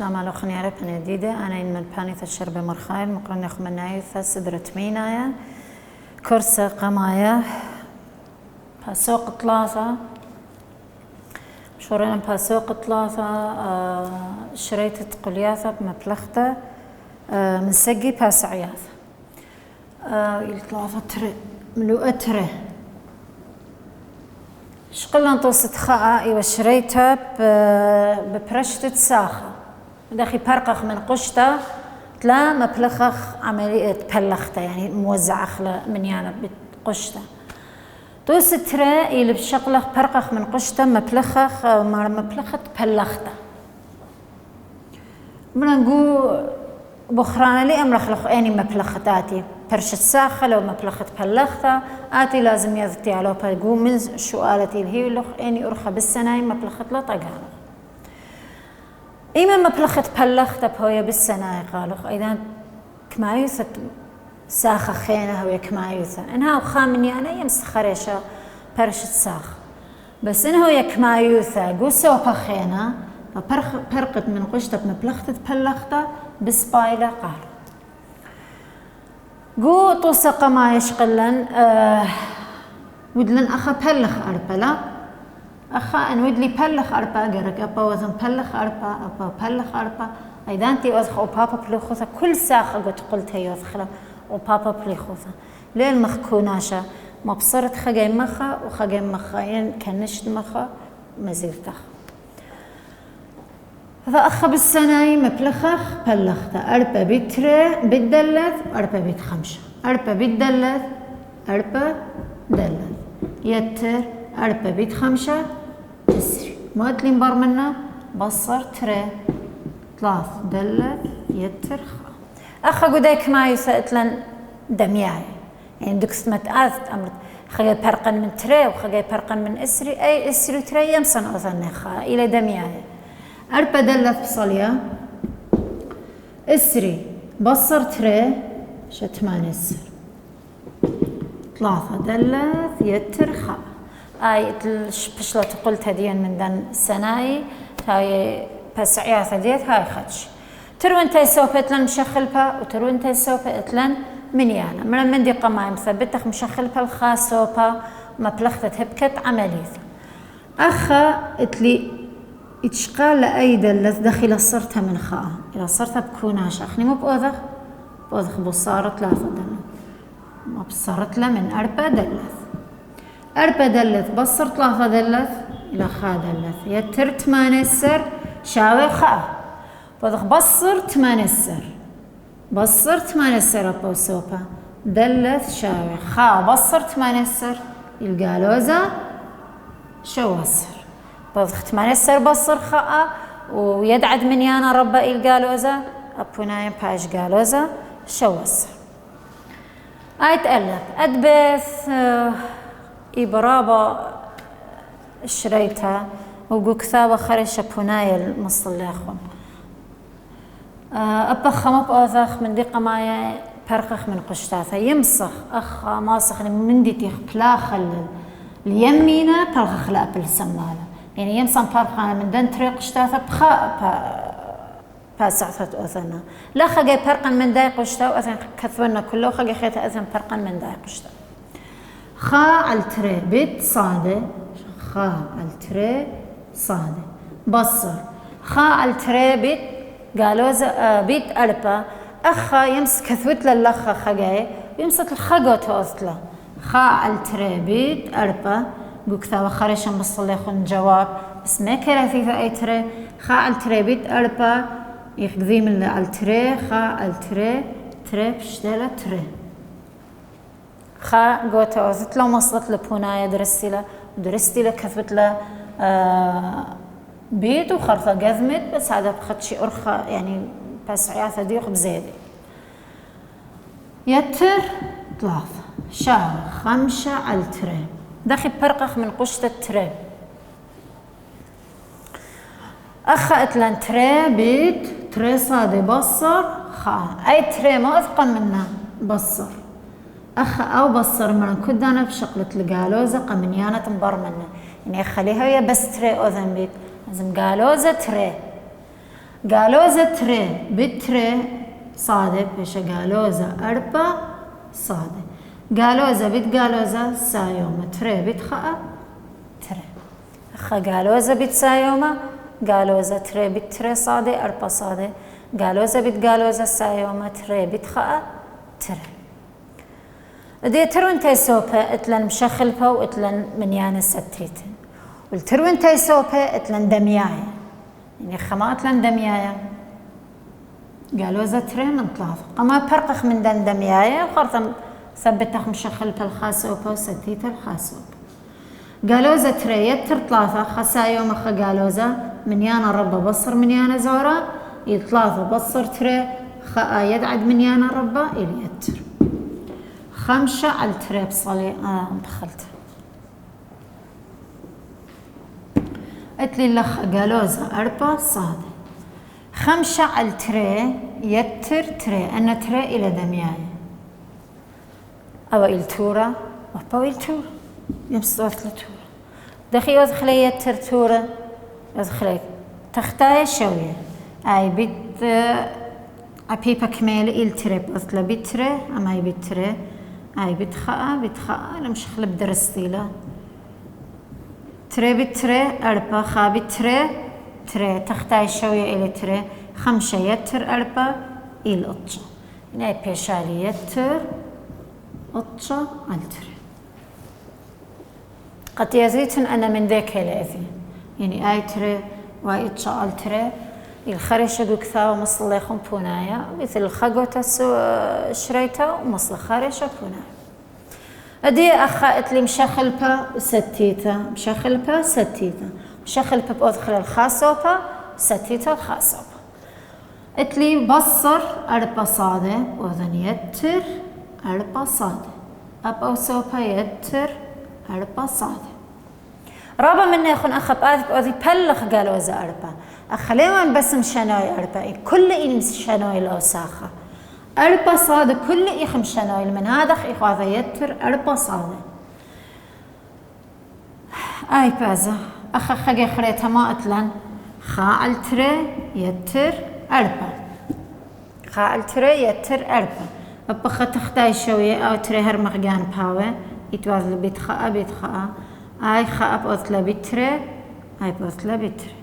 شلام على خنيارة بنديدة أنا إن من باني الشرب مرخايل مقرن خمناي فسدرة مينايا كرسة قمايا باسوق ثلاثة شورين باسوق ثلاثة شريت قلياثة بمبلغته من سقي باس عياث الثلاثة تري ملوءة تري شقلن توست خاء وشريتها ببرشتة ساخة داخي برقخ من قشطة تلا مبلخخ عملية بلخته يعني موزع خلا من يعني بقشطة توست ترى اللي بشقلخ برقخ من قشطة مبلخخ مع مبلخة بلخته بنقو بخرانة لي أمرخلخ أني مبلختاتي برشة ساخة لو مبلخة بلخته آتي لازم يذتي على بقو من سؤالتي الهي لخ أني أرخى بالسنة مبلخة لا طقها إما مبلخة بلخته بهوية بالسنة قالخ أيضا كمايوثة ساخة خينة هوية كمايوثة إنها وخامني أنا يمس خريشة برشة ساخ بس إنها هوية كمايوثة قو سوبا خينة فرقت من قشطة مبلخة بلخته بسبايلة قال قو توسق ما يشقلن ودلن أخا بلخ أربلا أخا أن ودلي بلخ أربا قرق أبا وزن بلخ أربا أبا بلخ أربا أيضا تي أزخ أو بابا بلخوثة كل ساخة قلت هي أزخلا أو بابا بلخوثة لين مخكوناشا ما بصرت خجي مخا وخجي مخا ين كنشت مخا مزيلتخ فأخا بالسناي مبلخخ بلخته أربا بيتري بالدلث أربا بيت خمسة أربا بالدلث أربا دلث يتر أربا بيت خمسة تسري موت لي مبار منا بصر تري ثلاث دلث يتر أخا قديك ما يسأتلن دمياي يعني دكس متأذت أمر خجي برقن من تري وخجي برقن من إسري أي إسري تري يمصن أظن خا إلى دمياي أربا دلث بصليا إسري بصر تري شتمان إسر ثلاثة دلث يتر خا أي بشلة قلت هديا من دن سناي هاي بس عياثة ديت هاي خدش ترو انتي سوفتلن مشخلبها وترو انتي سوفتلن منيانا من دي قماي مثبتخ مشخلبها الخاسوبا مبلغتة هبكت عمليث أخا اتلي اتشقال لأي دلث داخل صرتها من خاء إذا صرتها بكوناش أخني مو بأوذخ بصارت لا فضلنا ما بصارت له من أربا دلث أربا دلث بصر ثلاثة دلث إلى خا دلث يتر تمانسر شاوي خا بضخ بصر تمانسر بصر تمانسر أبو سوبا دلث شاوي خا بصر تمانسر القالوزة شو وصر بضخ تمانسر بصر خا ويدعد من يانا ربا القالوزة أبو نايم باش قالوزة شو وصر آيت ألف أدبث إبرابة شريتها وقو كثابة خريشة بناية المصلخون أبا خمب أوثخ من دي قماية برقخ من قشتاثة يمسخ أخ ماسخ من دي تيخ بلا خلل اليمينة برقخ لا بالسمالة يعني يمسن برقخ من دن طريق قشتاثة بخاء باسعثت أوثنا لا خجي برقن من داي قشتا وأثن كثونا كله خجي خيتا أثن برقن من داي قشتا خا التري بيت صادة خا التري صادة بصر خا التري بيت قالوا بيت أربا أخا يمس كثوت للخا خجي يمسك الخجو توصله خا التري بيت أربا بكثا وخريشا مصليخون جواب بس ما كره في أي تري خا التري بيت أربا يخذي من التري خا التري تري بشتله تري خا قوت وزت له مصلت لبوناية درستي له كثبت له بيت وخرطة قذمت بس هذا بخد شي أرخى يعني بس عياثة ديوخ بزيادة يتر ثلاثة شهر خمسة على التري داخل برقخ من قشطة تري أخا اتلان تري بيت تري صادي بصر خا أي تري ما أثقل منه بصر أخا أو بصر مرن كد أنا بشقلة القالوزة قمنيانة تنبر منه يعني أخليها هي بس تري أذن بيت لازم قالوزة تري قالوزة تري بتري صادة بيش قالوزة أربا صادة قالوزة بيت قالوزة سايومة تري بيت خاء تري خا قالوزة بيت سايومة قالوزة تري بيت تري صادة أربا صادة قالوزة بيت قالوزة سايومة تري بيت خاء تري دي ترون تيسوبة اتلن مشخلبة واتلن منيانة ستيتن والترون تيسوبة اتلن دمياية يعني خما اتلن دمياية قالوزة تري من ثلاثة قما برقخ من دن دمياية وقرطم ثبتخ مشخلبة الخاسوبة وستيتة الخاسوبة قالوزة تري يتر ثلاثة خسايو مخ قالوزة منيانة ربا بصر منيانة زورا يثلاثة بصر تري خاء يدعد منيانة ربا إلي يتر خمسة على التري بصلي دخلت اتلي لخ قالوزة أربا صادة خمسة على التري يتر تري أنا تري إلى دمياي أو التورة وبا التورة يمسطوت لتورة دخي أدخلي يتر تورة أدخلي تختاي شوية أي بيت أبيبا كمال التري بأثلا بيتري أما يبيتري أي بتخاء لمش خلب درستي له تري بتري أربا خا بتري تري تختاي شوية إلى تري خمسة يتر أربا إلى أطشة هنا بيشالي يتر أطشة التري قد يزيتن أنا من ذاك الأذي يعني أي تري واي أطشة التري الخريشة قكثا ومصل ليخون بونايا مثل الخقوة شريتا ومصل خارشة بونايا أدي أخا لي مشخلبة ستيتا مشخلبة ستيتا مشخلبة بأدخل الخاسوبة ستيتا الخاسوبة لي بصر أربا صادة وذن يتر أربا صادة أبا سوبة يتر أربا صادة رابا مني يخون أخا بأذي بلخ قالوا إذا أربا أخليهم بس مشانوي أربا كل إن مشانوي الأوساخة أربا صادة كل إخ مشانوي من هذا إخ هذا يتر أربا صادة أي بازا أخا خجي خريتها ما أتلن خاء التري يتر أربا خاء التري يتر أربا أبا تختاي شوية أو تري هرمغان باوي يتوازل بيت خاء أي خاء بأثلا بتري أي بأثلا بتري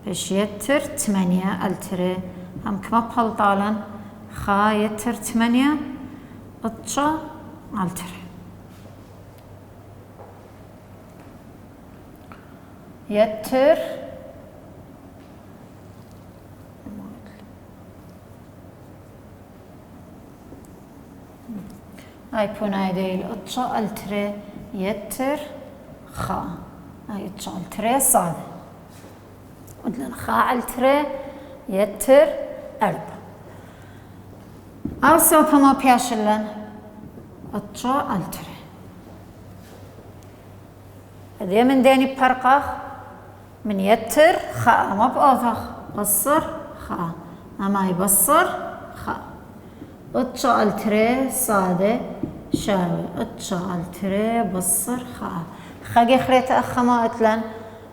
بش يتر 8 التري هم كما بحلطالا خا يتر 8 أطشا التري يتر أي بوناي ديل أطشا التري يتر خا أي أطشا التري صاد ودلن خا التري يتر أربا أو سوبا ما بياشلن أطشا التري هذي من ديني برقخ من يتر خا ما بأوثخ بصر خا أما يبصر خا أطشا التري صادة شاوي أطشا التري بصر خا خاقي خريت أخا ما أتلن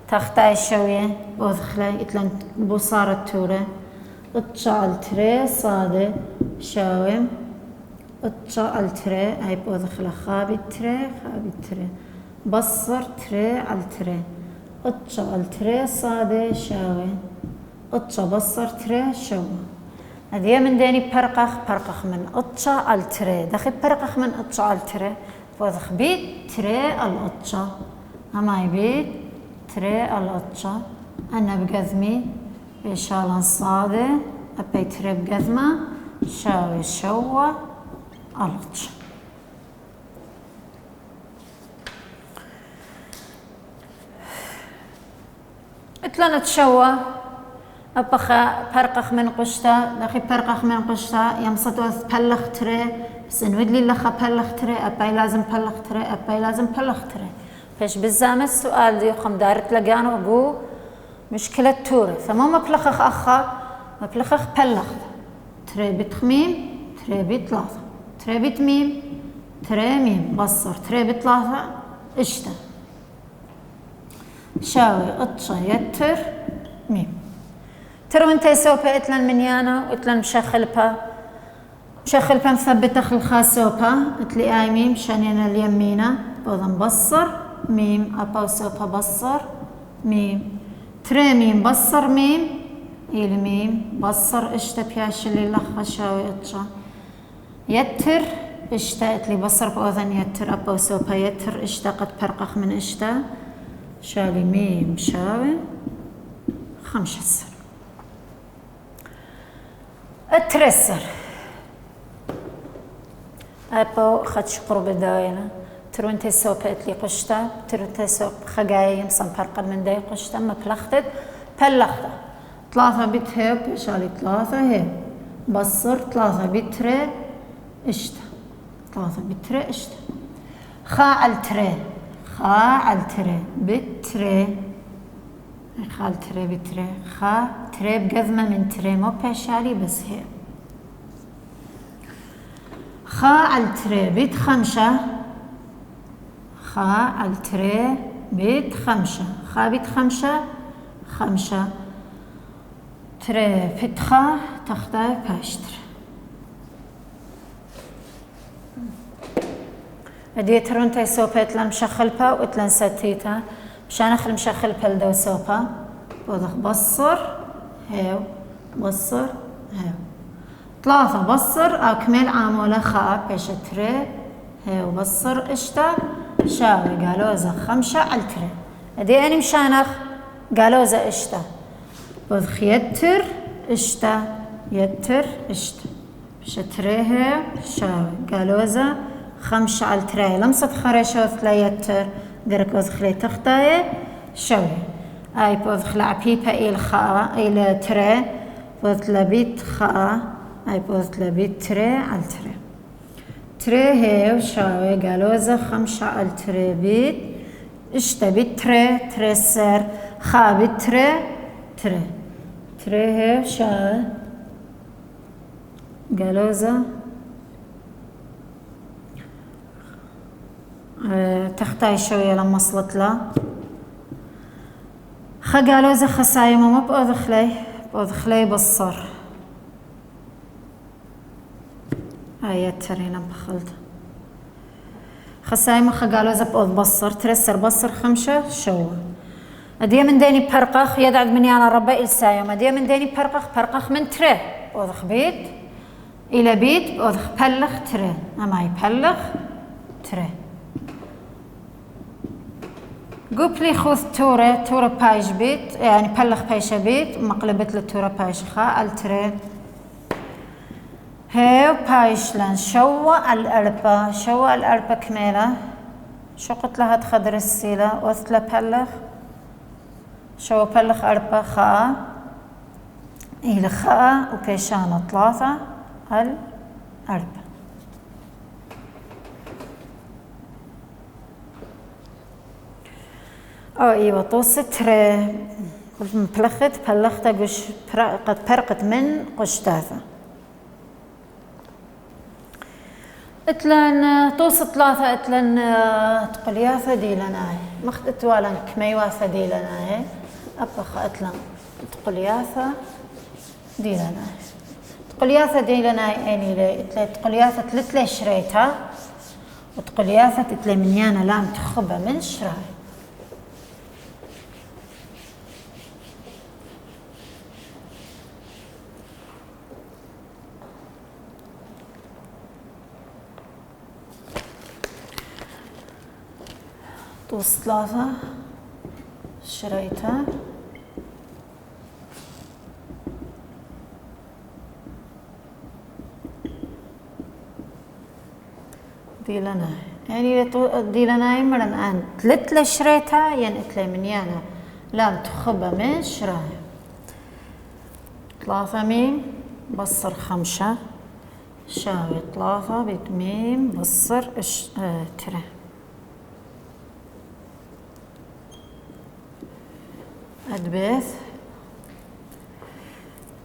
تختاي شوية بوثخلي اتلن بوصار التورة أطشا التري صادة شاوي أطشا التري هاي بوثخلي خابي التري بصر تري التري أطشا التري صادة شاوي أطشا بصر تري شوي هذي من ديني برقخ من أطشا التري دخل برقخ من أطشا التري بوثخ بيت تري الأطشا أما يبيت تري الأطشا أنا بقذمي بشالن صادة أبي تري بقذمة شاوي شوى الأطشا اتلنا تشوى أبخا برقخ من قشتا دخي برقخ من قشتا يمسطوث بلخ تري سنود لي لخا بلخ تري أباي لازم بلخ تري أباي لازم بلخ تري فاش بزام السؤال دي خم دارت لقانو بو مشكلة تورة فما مبلخخ أخا مبلخخ بلخ تري بتخميم تري بثلاثة تري بتميم تري ميم بصر تري بثلاثة اشتا شاوي أطشا يتر ميم ترو انت سوبا اتلن منيانا واتلن مشخلبا مثبتة خلخا سوبا اتلي اي ميم شانينا اليمينة بوضا مبصر ميم ابا سوبا بصر ميم تري ميم بصر ميم إلى ميم بصر اشتا بياش اللي لخا شاوي اتشا يتر اشتا اتلي بصر بأوذن يتر ابا سوبا يتر اشتا قد برقخ من اشتا شالي ميم شاوي 5 الترسر أبو خدش قرب داينا ترون تسوق اتلي قشتا ترون تسوق خجايم صنفرق من داي قشتا ما بلختت 3 بتهب شالي 3 هي بصر 3 بتري اشتا 3 بتري اشتا خا على التري بتري خال تري بتري خا تري بقذمة من تري مو بشالي بس هي خا على التري بيت 5 خا على التري بيت 5 خا بيت 5 تري فتخة تختاي باشتر ادي ترون تاي سوبا اتلان مشخلبا واتلان ستيتا مشان اخل مشخلبا لدو سوبا وضخ بصر هاو بصر هاو 3 بصر اكمل عامولة خا بيش تري هاو بصر اشتا شاوي قالوزة 5 على التري ادي اني مشانخ قالوزة اشتا وضخ يتر اشتا يتر اشتا بيش تري هاو شاوي قالوزة 5 على التري لمسة خرشوث لا يتر درك وضخ لي تختاية شوي اي بوضخ لعبيبا إلى خاء إلى تري بوضخ لبيت خاء اي بوضخ لبيت تري على تري هيو شاوي قالوزة 5 على التري بيت اشتا بيت تري سر خاء بيت تري هيو شاوي قالوزة تختاي شوية لما وصلت له قالوزة خسايمة مو بأوذخ لي بصر هاي ترينا بخلت خسايمة قالوزة بأوذ بصر ترسر بصر 5 شوة أدي من ديني برقخ يدعد مني أنا ربا إلسايم أدي من ديني برقخ من تري بأوذخ بيت إلى بيت بأوذخ بلخ تري أما يبلخ تري قبلي خوذ تورة بايش بيت يعني بلخ بايشة بيت مقلبت للتورة بايش خاء التري هيو بايش لان شوى الأربة كميلة شو قلت لها تخدر السيلة وثلة بلخ شوى بلخ أربة خاء إلى خاء وبيشانة 3 الأربة ايوه طوس تري قلت بلخت قش قد برقت من قشتاثة اتلن طوس 3 اتلن تقلياثة ديلناي مخدت والن كميواثة ديلناي ابخ اتلن تقلياثة ديلناي اني لي تقلياثة تلتلي شريتها وتقلياثة تتلي منيانا لام تخبى من شراي طوس 3 شريتها ديلنا يعني ديلنا يمرن أن تلت شريتها يعني تلي من يانا لام تخبى من شراي 3 ميم بصر 5 شاوي 3 بيت ميم بصر تري أدبيث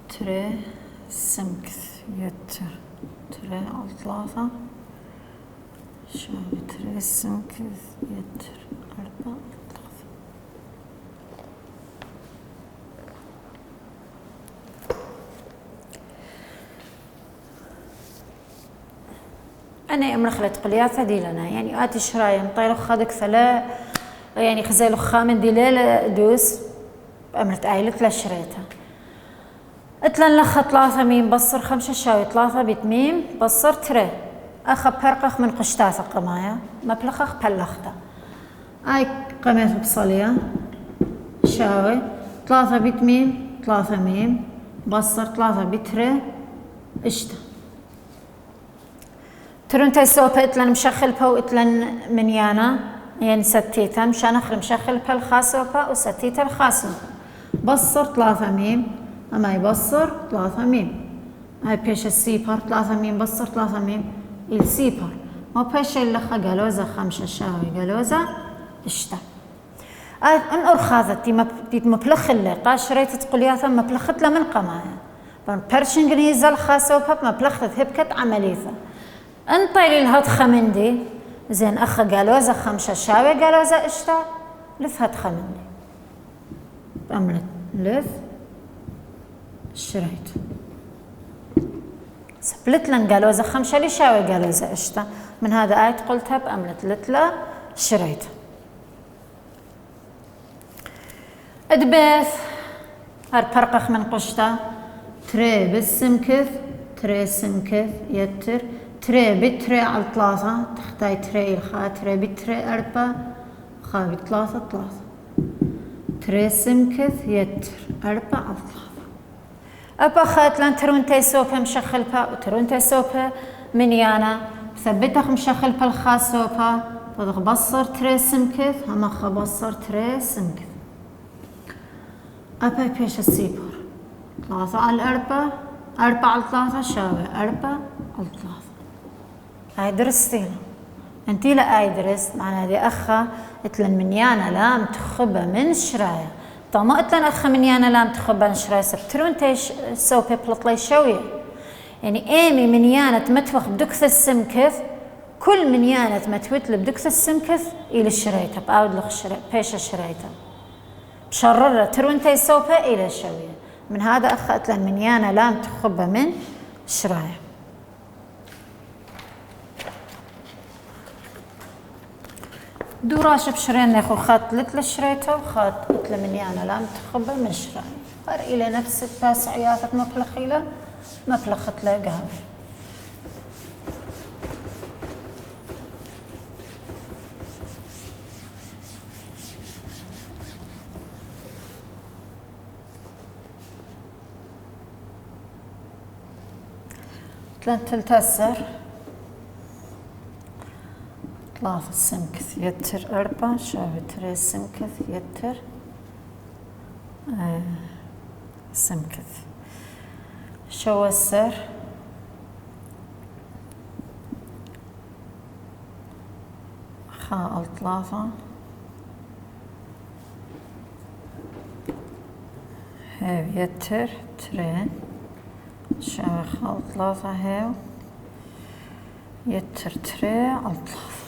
تري سمكث يتر تري على 3 شاوي تري سمكث يتر 4 3 أنا أمرخلت قلياثة دي لنا يعني آتي شرايا مطيلو خادك ثلا يعني خزيلو خامن دي ليلة دوس أمرت آيلت لشريتها اتلن لخ 3 ميم بصر 5 شاوي 3 بتميم بصر تري أخا برقخ من قشتاثة قمايا مبلخخ بلخته آي قميت بصلية شاوي 3 بتميم 3 ميم بصر 3 بتري اشتا ترون تيسوبة اتلن مشخل بو اتلن منيانا يعني ستيتا مشان اخر مشخل بو الخاسوبة وستيتا الخاسوبة بصر 3 ميم اما يبصر 3 ميم هاي بيش السيبر 3 ميم بصر 3 ميم السيبر ما بيش اللخة قالوزة 5 شاوي قالوزة اشتا ان ارخاذتي مبلخ اللي قاشريت تقولياثا مبلخت من قمايا برشن جنيزة الخاسوبة مبلخت هبكت عمليثة انطيلي الهات خمندي زين اخا قالوزة 5 شاوي قالوزة اشتا لث هات خمندي عملت لث شريت سبلت لن قالوزة 5 لي شاوي قالوزة اشتا من هذا آية قلتها بأملت لتلا شريت ادبث هالبرقخ من قشتا تري بالسمكث تري سمكث يتر تري بتري على 3 تختاي تري الخا تري بتري 4 خا ب3 3 تري سمكث يتر 4 على 3 أبا خات لان ترون تيسوبة مشخلبة وترون تيسوبة منيانا ثبتخ مشخلبة الخاسوبة فضغ بصر تري سمكث هما خا بصر تري سمكث أبا بيش السيبر 3 على 4 4 على 3 شاوي 4 على 3 هاي درستينا انتي لا اي درست معناها دي اخا اتلن منيانا لام تخبى من شرايا طما اتلن اخا منيانا لام تخبى من شرايا سبترون تيش سوبي بلطلي شوية يعني ايمي منيانا تمتوخ بدكث السمكث كل منيانا تمتوتل بدكث السمكث الى الشريطة باود لخ بيش الشريطة بشررة ترون تي سوبي الى شوية من هذا اخا اتلن منيانا لام تخبى من شرايا دوراش بشرين ناخو خاط لتل شريته وخاط لتل منيانا لام تخبى من شراي قر إلى نفس الباس عياثة مبلخيلة مبلخت له قهوة تلتسر 3 سمكث يتر 4 شاوي تري سمكث يتر سمكث شو السر خاء 3 هاو يتر تري شاوي خاء 3 هاو يتر تري على 3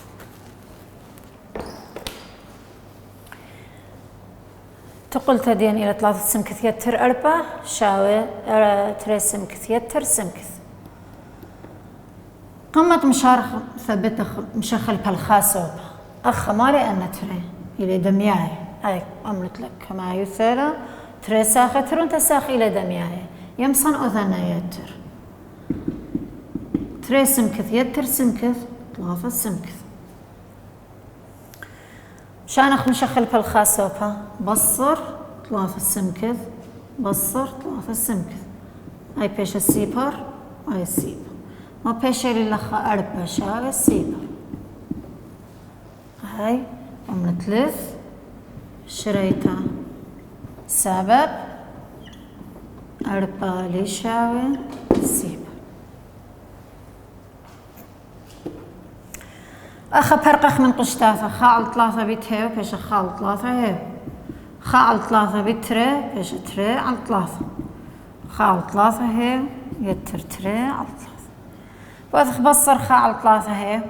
تقول تدين إلى 3 سمكث يتر 4 شاوي تري سمكث يتر سمكث قمت مشارخ ثبتخ مشخل بالخاسوب أخ مالي أن تري إلى دمياي أي أملت لك كما يثير تري ساخ ترون تساخ إلى دمياي يمصن أذنا يتر تري سمكث يتر سمكث 3 سمكث شانخ مشخل بالخاسوبة بصر 3 سمكث بصر 3 سمكث هاي بيش السيبر هاي السيبر ما بيش اللي لخا 4 شاوي السيبر هاي ومنتلث شريطة سبب 4 لي شاوي السيبر أخا برقخ من قشتاثة خاء 3 بتهيو بيش خاء 3 هيو خاء 3 بتري بيش تري على 3 خاء 3 هيو يتر تري على 3 وأخ بصر خاء 3 هيو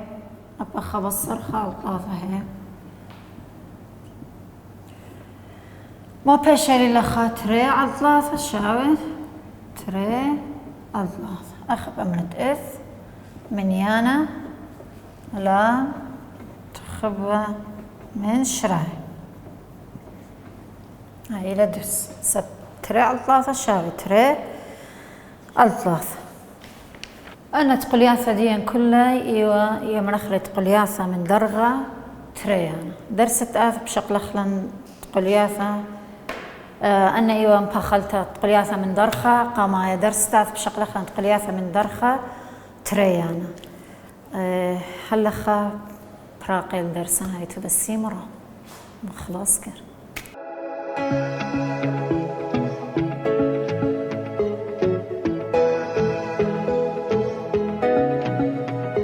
أخا بصر خاء 3 هيو ما بيش اللي لخا تري على 3 شاوي تري على 3 أخ بأمنة إث منيانا لا تخبى من شراي هاي لدرس سب تري الطلاثة شاوي تري الطلاثة أنا تقلياثة ديان كلها إيوا إيوا مرخلة تقلياثة من درغة تري أنا درست آث بشكل خلن تقلياثة أنا إيوا مبخلتها تقلياثة من درخة قاما درست آث بشكل خلن تقلياثة من درخة تري أنا هلخا براقي الدرسان هاي تبسي مرة خلاص كر